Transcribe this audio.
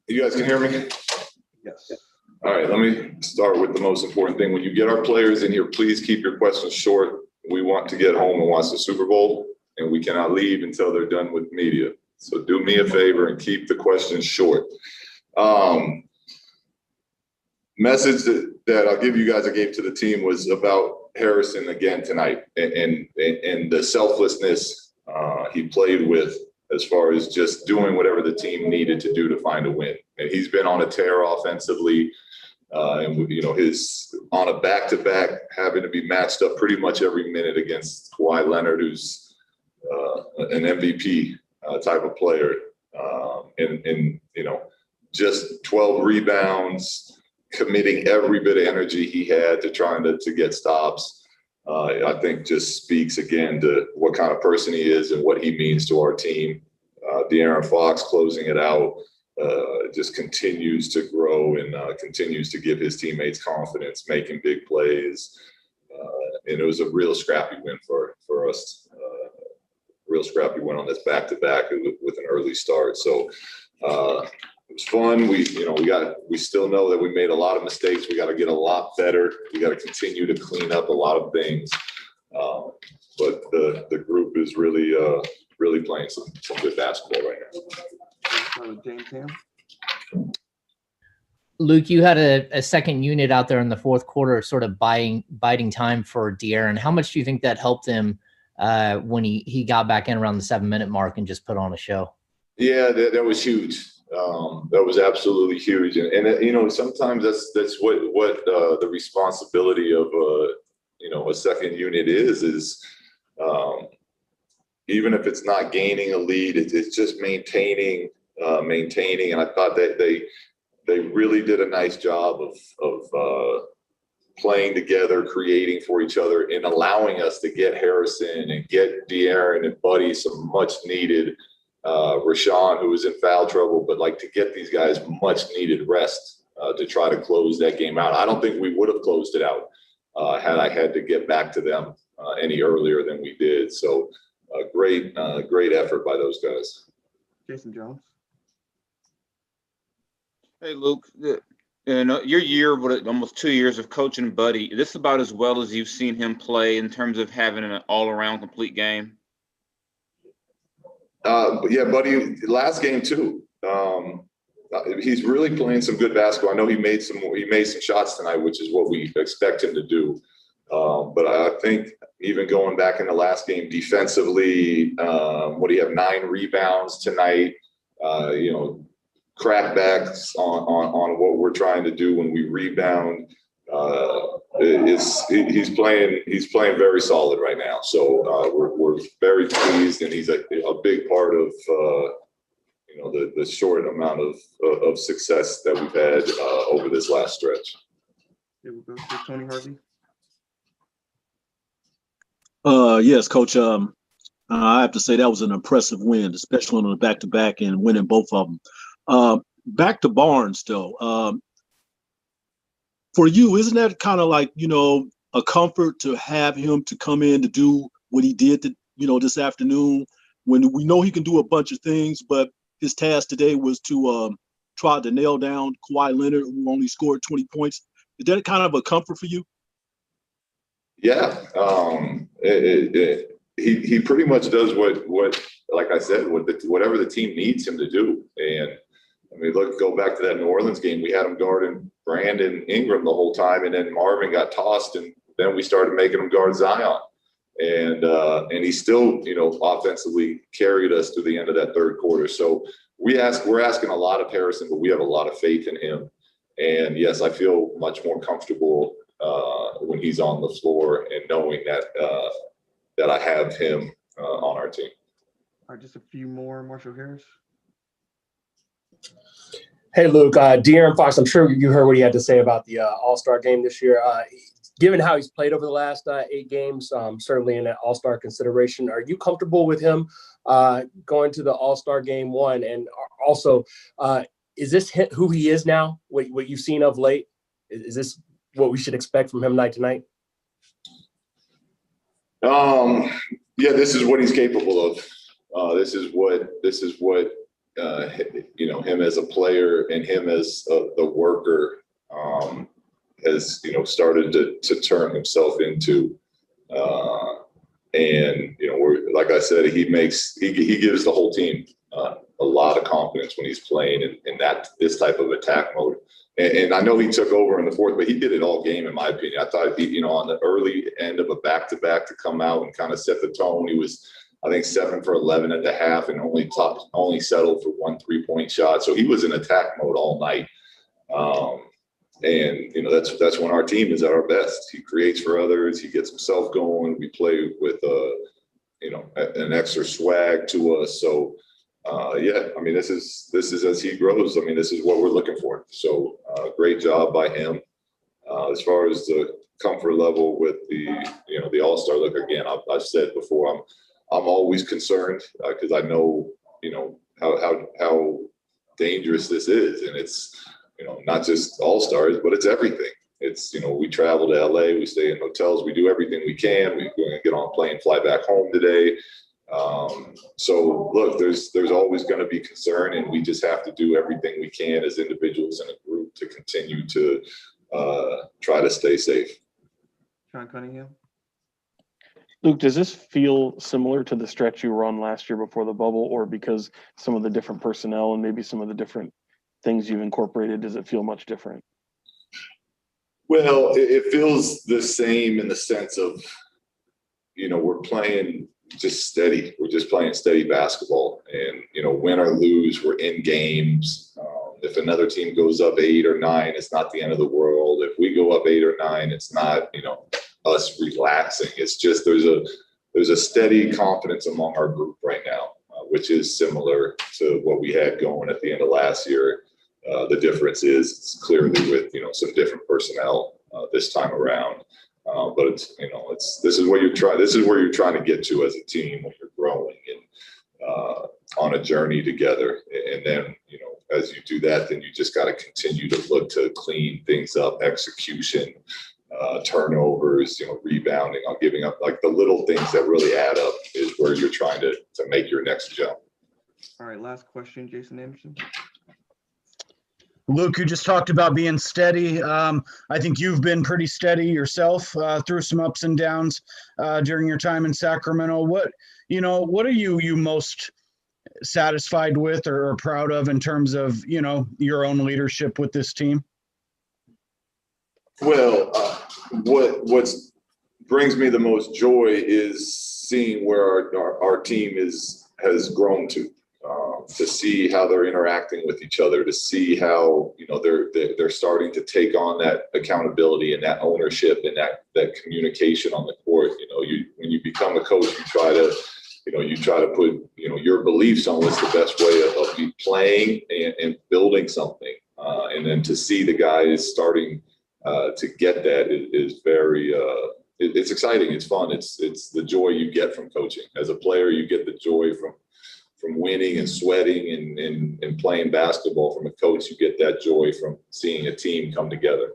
You guys can hear me? Yes. All right, let me start with the most important thing. When you get our players in here, please keep your questions short. We want to get home and watch the Super Bowl, and we cannot leave until they're done with media. So do me a favor and keep the questions short. Message that I'll give you guys, I gave to the team, was about Harrison again tonight, and the selflessness he played with, as far as just doing whatever the team needed to do to find a win. And he's been on a tear offensively, and his on a back-to-back, having to be matched up pretty much every minute against Kawhi Leonard, who's an MVP type of player, and just 12 rebounds, committing every bit of energy he had to trying to get stops. I think just speaks again to what kind of person he is and what he means to our team. De'Aaron Fox closing it out, just continues to grow and continues to give his teammates confidence, making big plays. And it was a real scrappy win for us. Real scrappy win on this back-to-back with an early start. So it was fun. We still know that we made a lot of mistakes. We got to get a lot better. We got to continue to clean up a lot of things. But the group is really playing some good basketball right now. James Ham. Luke, you had a second unit out there in the fourth quarter, sort of biding time for De'Aaron. How much do you think that helped him when he got back in around the 7-minute mark and just put on a show? Yeah, that was huge. That was absolutely huge, and sometimes that's what the responsibility of a second unit is even if it's not gaining a lead, it's just maintaining. And I thought that they really did a nice job of playing together, creating for each other, and allowing us to get Harrison and get De'Aaron and Buddy some much needed. Rashawn, who was in foul trouble, but to get these guys much needed rest to try to close that game out. I don't think we would have closed it out had I had to get back to them any earlier than we did. So great effort by those guys. Jason Jones. Hey, Luke, your year, almost 2 years of coaching Buddy, is this about as well as you've seen him play in terms of having an all-around complete game? Yeah, Buddy, last game too. He's really playing some good basketball. I know he made some shots tonight, which is what we expect him to do. But I think even going back in the last game defensively, what do you have? 9 rebounds tonight. Crackbacks on what we're trying to do when we rebound. He's playing very solid right now. So we're very pleased, and he's a big part of the short amount of success that we've had over this last stretch. Here we go to Tony Harvey. Yes, Coach. I have to say that was an impressive win, especially on the back-to-back and winning both of them. Back to Barnes, though. For you, isn't that kind of like, a comfort to have him to come in to do what he did, this afternoon, when we know he can do a bunch of things, but his task today was to try to nail down Kawhi Leonard, who only scored 20 points. Is that kind of a comfort for you? Yeah. He pretty much does what like I said, whatever the team needs him to do. And I mean, go back to that New Orleans game. We had him guarding Brandon Ingram the whole time, and then Marvin got tossed, and then we started making him guard Zion. And he still, offensively carried us to the end of that third quarter. So we're asking a lot of Harrison, but we have a lot of faith in him. And yes, I feel much more comfortable when he's on the floor and knowing that I have him on our team. All right, just a few more. Marshall Harris. Hey, Luke, De'Aaron Fox, I'm sure you heard what he had to say about the All-Star game this year. Given how he's played over the last 8 games, certainly in that All-Star consideration, are you comfortable with him going to the All-Star game 1? And also, is this who he is now, what you've seen of late? Is this what we should expect from him night to night? Yeah, this is what he's capable of. This is what you know, him as a player and him as the worker has, you know, started to turn himself into. And, you know, like I said, he gives the whole team a lot of confidence when he's playing in this type of attack mode. And I know he took over in the fourth, but he did it all game, in my opinion. I thought, you know, on the early end of a back-to-back to come out and kind of set the tone, he was, I think, 7 for 11 at the half and only settled for 1 3-point shot. So he was in attack mode all night. And, you know, that's when our team is at our best. He creates for others. He gets himself going. We play with, you know, an extra swag to us. So, yeah, I mean, this is as he grows. I mean, this is what we're looking for. So great job by him. As far as the comfort level with the, you know, the All-Star look, again, I've said before, I'm always concerned because I know, you know, how dangerous this is. And it's, you know, not just All-Stars, but it's everything. It's, you know, we travel to LA, we stay in hotels, we do everything we can. We're going to get on a plane, fly back home today. So look, there's always going to be concern, and we just have to do everything we can as individuals in a group to continue to try to stay safe. Sean Cunningham. Luke, does this feel similar to the stretch you were on last year before the bubble, or because some of the different personnel and maybe some of the different things you've incorporated, does it feel much different? Well, it feels the same in the sense of, you know, we're playing just steady. We're just playing steady basketball, and, you know, win or lose, we're in games. If another team goes up 8 or 9, it's not the end of the world. If we go up 8 or 9, it's not, you know, us relaxing. It's just there's a steady confidence among our group right now, which is similar to what we had going at the end of last year. The difference is it's clearly with, you know, some different personnel this time around. But it's, you know, this is where you're trying to get to as a team when you're growing and on a journey together. And then, you know, as you do that, then you just got to continue to look to clean things up, execution, turnovers, you know, rebounding, on giving up, like the little things that really add up is where you're trying to make your next jump. All right, last question, Jason Anderson. Luke, you just talked about being steady. I think you've been pretty steady yourself through some ups and downs during your time in Sacramento. What are you most satisfied with or proud of in terms of, you know, your own leadership with this team? Well, what brings me the most joy is seeing where our team has grown to see how they're interacting with each other, to see how, you know, they're starting to take on that accountability and that ownership and that communication on the court. You know, when you become a coach, you try to put, you know, your beliefs on what's the best way of playing and building something, and then to see the guys starting to get that is very it's exciting. It's fun. It's the joy you get from coaching. As a player, you get the joy from winning and sweating and playing basketball. From a coach, you get that joy from seeing a team come together.